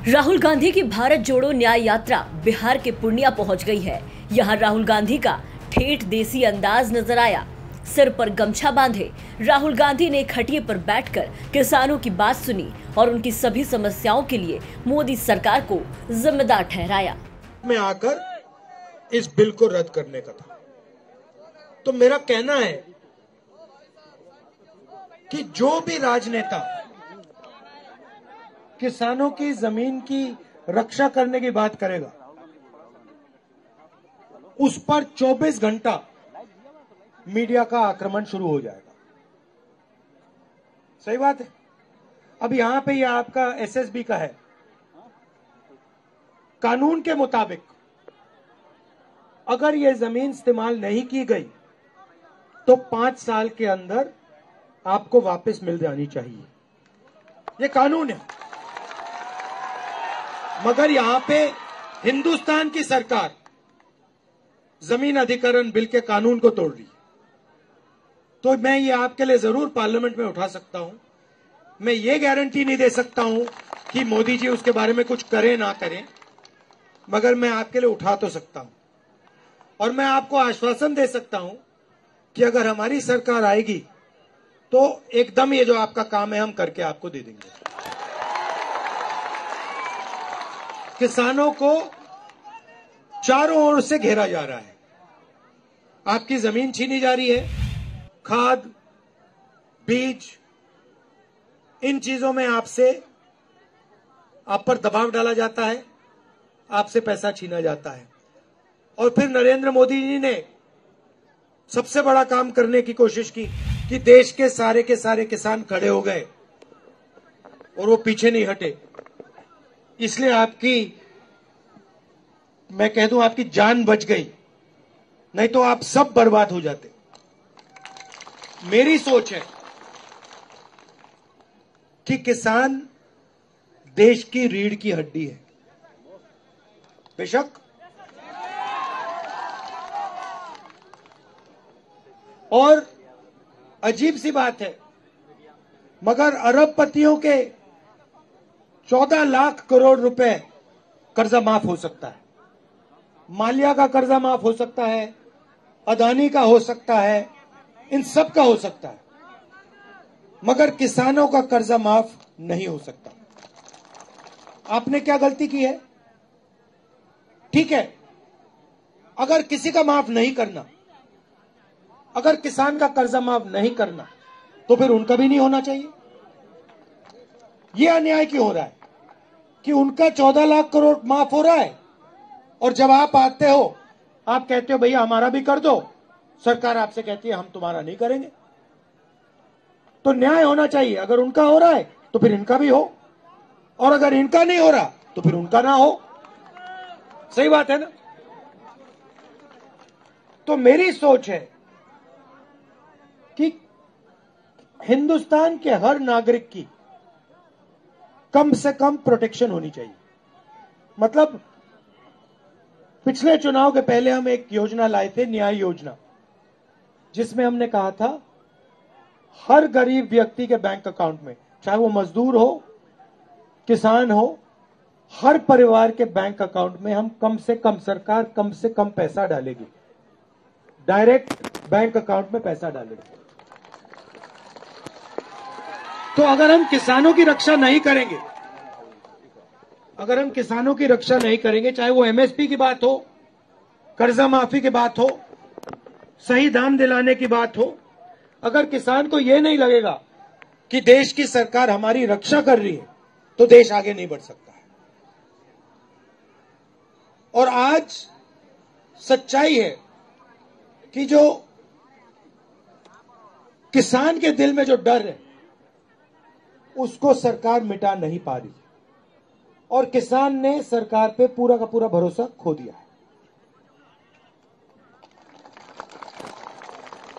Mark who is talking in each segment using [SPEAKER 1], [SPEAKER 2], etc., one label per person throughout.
[SPEAKER 1] राहुल गांधी की भारत जोड़ो न्याय यात्रा बिहार के पूर्णिया पहुंच गई है। यहां राहुल गांधी का ठेठ देसी अंदाज नजर आया। सिर पर गमछा बांधे राहुल गांधी ने खटिए पर बैठकर किसानों की बात सुनी और उनकी सभी समस्याओं के लिए मोदी सरकार को जिम्मेदार ठहराया।
[SPEAKER 2] में आकर इस बिल को रद्द करने का था। तो मेरा कहना है कि जो भी राजनेता किसानों की जमीन की रक्षा करने की बात करेगा, उस पर 24 घंटा मीडिया का आक्रमण शुरू हो जाएगा। सही बात है। अब यहां पे यह आपका एसएसबी का है। कानून के मुताबिक अगर यह जमीन इस्तेमाल नहीं की गई तो 5 साल के अंदर आपको वापस मिल जानी चाहिए। यह कानून है। मगर यहां पे हिंदुस्तान की सरकार जमीन अधिग्रहण बिल के कानून को तोड़ रही है। तो मैं ये आपके लिए जरूर पार्लियामेंट में उठा सकता हूं। मैं ये गारंटी नहीं दे सकता हूं कि मोदी जी उसके बारे में कुछ करें ना करें, मगर मैं आपके लिए उठा तो सकता हूं। और मैं आपको आश्वासन दे सकता हूं कि अगर हमारी सरकार आएगी तो एकदम ये जो आपका काम है हम करके आपको दे देंगे। किसानों को चारों ओर से घेरा जा रहा है। आपकी जमीन छीनी जा रही है, खाद, बीज, इन चीजों में आप पर दबाव डाला जाता है, आपसे पैसा छीना जाता है। और फिर नरेंद्र मोदी जी ने सबसे बड़ा काम करने की कोशिश की कि देश के सारे किसान खड़े हो गए और वो पीछे नहीं हटे। इसलिए मैं कह दूं आपकी जान बच गई, नहीं तो आप सब बर्बाद हो जाते। मेरी सोच है कि किसान देश की रीढ़ की हड्डी है। बेशक और अजीब सी बात है, मगर अरबपतियों के 14 लाख करोड़ रुपए कर्जा माफ हो सकता है। माल्या का कर्जा माफ हो सकता है, अदानी का हो सकता है, इन सब का हो सकता है, मगर किसानों का कर्जा माफ नहीं हो सकता। आपने क्या गलती की है? ठीक है, अगर किसी का माफ नहीं करना, अगर किसान का कर्जा माफ नहीं करना, तो फिर उनका भी नहीं होना चाहिए। यह अन्याय क्यों हो रहा है कि उनका 14 लाख करोड़ माफ हो रहा है और जब आप आते हो आप कहते हो भैया हमारा भी कर दो, सरकार आपसे कहती है हम तुम्हारा नहीं करेंगे। तो न्याय होना चाहिए। अगर उनका हो रहा है तो फिर इनका भी हो, और अगर इनका नहीं हो रहा तो फिर उनका ना हो। सही बात है ना? तो मेरी सोच है कि हिंदुस्तान के हर नागरिक की कम से कम प्रोटेक्शन होनी चाहिए। मतलब पिछले चुनाव के पहले हम एक योजना लाए थे, न्याय योजना, जिसमें हमने कहा था हर गरीब व्यक्ति के बैंक अकाउंट में, चाहे वो मजदूर हो, किसान हो, हर परिवार के बैंक अकाउंट में हम कम से कम, सरकार कम से कम पैसा डालेगी, डायरेक्ट बैंक अकाउंट में पैसा डालेगी। तो अगर हम किसानों की रक्षा नहीं करेंगे, चाहे वो एमएसपी की बात हो, कर्जा माफी की बात हो, सही दाम दिलाने की बात हो, अगर किसान को यह नहीं लगेगा कि देश की सरकार हमारी रक्षा कर रही है, तो देश आगे नहीं बढ़ सकता है। और आज सच्चाई है कि जो किसान के दिल में जो डर है उसको सरकार मिटा नहीं पा रही, और किसान ने सरकार पे पूरा का पूरा भरोसा खो दिया है।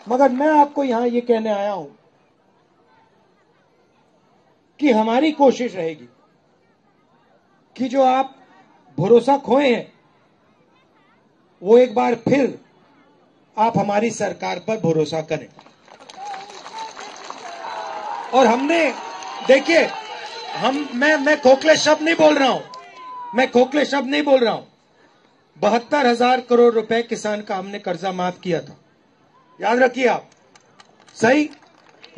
[SPEAKER 2] मगर मैं आपको यहां ये कहने आया हूं कि हमारी कोशिश रहेगी कि जो आप भरोसा खोए हैं वो एक बार फिर आप हमारी सरकार पर भरोसा करें। और हमने, देखिए, मैं खोखले शब्द नहीं बोल रहा हूं, मैं खोखले शब्द नहीं बोल रहा हूं। 72,000 करोड़ रुपए किसान का हमने कर्जा माफ किया था, याद रखिए आप। सही,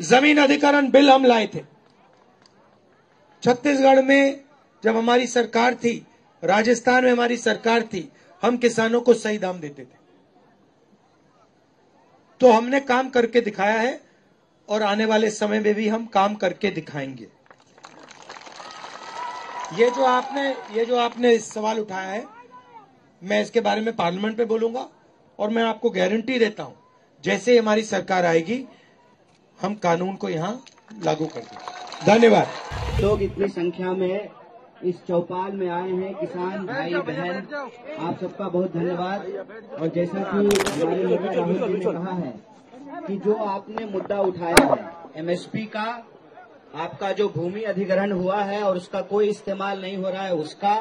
[SPEAKER 2] जमीन अधिग्रहण बिल हम लाए थे। छत्तीसगढ़ में जब हमारी सरकार थी, राजस्थान में हमारी सरकार थी, हम किसानों को सही दाम देते थे। तो हमने काम करके दिखाया है और आने वाले समय में भी हम काम करके दिखाएंगे। ये जो आपने सवाल उठाया है, मैं इसके बारे में पार्लियामेंट में बोलूंगा और मैं आपको गारंटी देता हूं, जैसे हमारी सरकार आएगी हम कानून को यहां लागू कर देंगे। धन्यवाद।
[SPEAKER 3] लोग इतनी संख्या में इस चौपाल में आए हैं, किसान भाई बहन, आप सबका बहुत धन्यवाद। और जैसा कि हमारे नेता राहुल जी ने कहा है कि जो आपने मुद्दा उठाया है एमएसपी का, आपका जो भूमि अधिग्रहण हुआ है और उसका कोई इस्तेमाल नहीं हो रहा है उसका,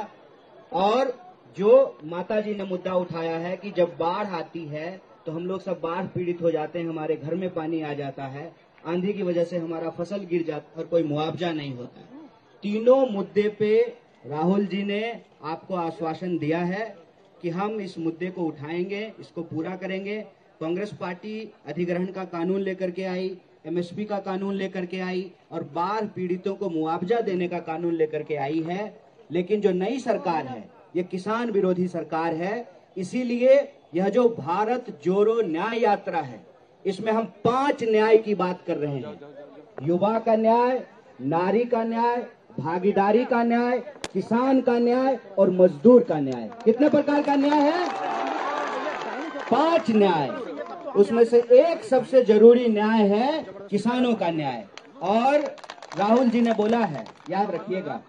[SPEAKER 3] और जो माता जी ने मुद्दा उठाया है कि जब बाढ़ आती है तो हम लोग सब बाढ़ पीड़ित हो जाते हैं, हमारे घर में पानी आ जाता है, आंधी की वजह से हमारा फसल गिर जाता है और कोई मुआवजा नहीं होता है। तीनों मुद्दे पे राहुल जी ने आपको आश्वासन दिया है कि हम इस मुद्दे को उठाएंगे, इसको पूरा करेंगे। कांग्रेस पार्टी अधिग्रहण का कानून लेकर के आई, एमएसपी का कानून लेकर के आई और बाढ़ पीड़ितों को मुआवजा देने का कानून लेकर के आई है। लेकिन जो नई सरकार है ये किसान विरोधी सरकार है, इसीलिए यह जो भारत जोड़ो न्याय यात्रा है इसमें हम 5 न्याय की बात कर रहे हैं। युवा का न्याय, नारी का न्याय, भागीदारी का न्याय, किसान का न्याय और मजदूर का न्याय। कितने प्रकार का न्याय है? 5 न्याय। उसमें से एक सबसे जरूरी न्याय है किसानों का न्याय। और राहुल जी ने बोला है, याद रखिएगा,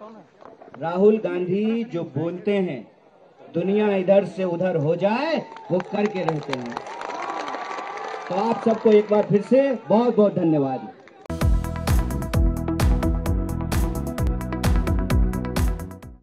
[SPEAKER 3] राहुल गांधी जो बोलते हैं दुनिया इधर से उधर हो जाए वो करके रहते हैं। तो आप सबको एक बार फिर से बहुत बहुत धन्यवाद।